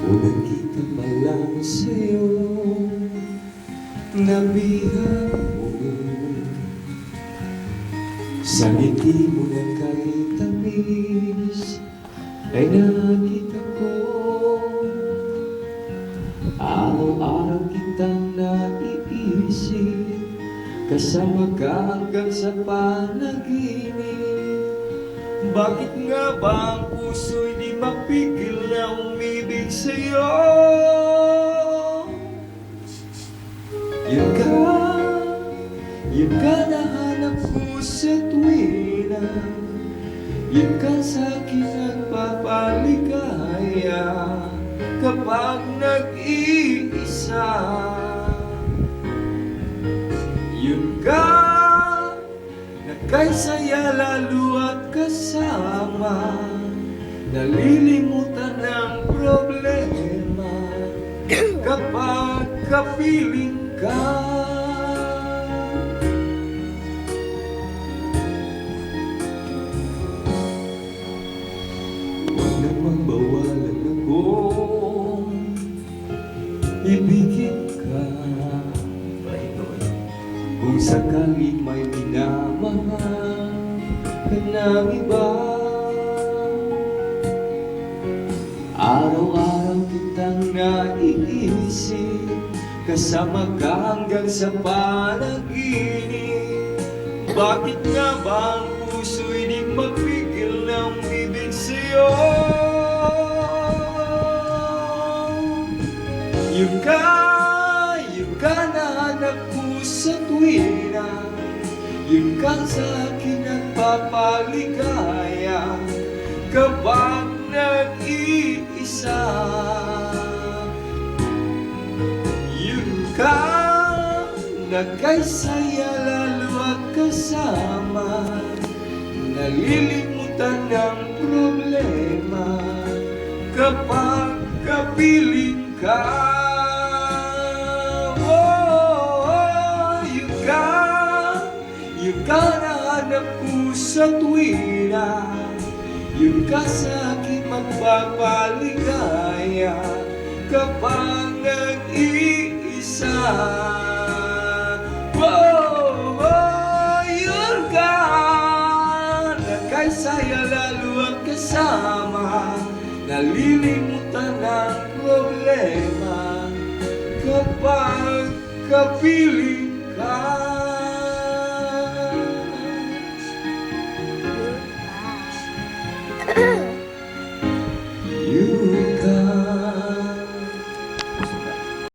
Unang kita pa lang sa'yo, nabihan mo. Sa ngiti mo na kahit tamis ay nakita ko. Araw-araw kitang naiisip, kasama ka hanggang sa panaginip. Bakit nga ba ang puso'y di mapigil na umibig sa'yo? Yun ka nahanap ko sa tuwina, yun ka sa'kin nagpapaligaya kapag nag-iisa. Yun ka nagkaisaya lalo at kasama, nalilimutan ng problema kapag kapiling ka. Huwag namang bawalan akong ibigin ka. Kung sakaling may minamahal ka ng iba, araw-araw kitang naiisip, kasama ka hanggang sa panaginip. Bakit nga ba ang puso'y di mapigil na umibig sa'yo? Yun ka nahanap ko sa tuwina, yun ka sa'kin nagpapaligaya kapag nag-iisa. Yun ka nagkaisaya lalo at kasama, nalilimutan ng problema kapag kapiling ka. Yun ka nahanap ko sa tuwina, yun ka sa'kin magpapaligaya kapag nag-iisa. Yun ka nagkaisaya lalo at kasama, nalilimutan ng problema kapag kapiling ka.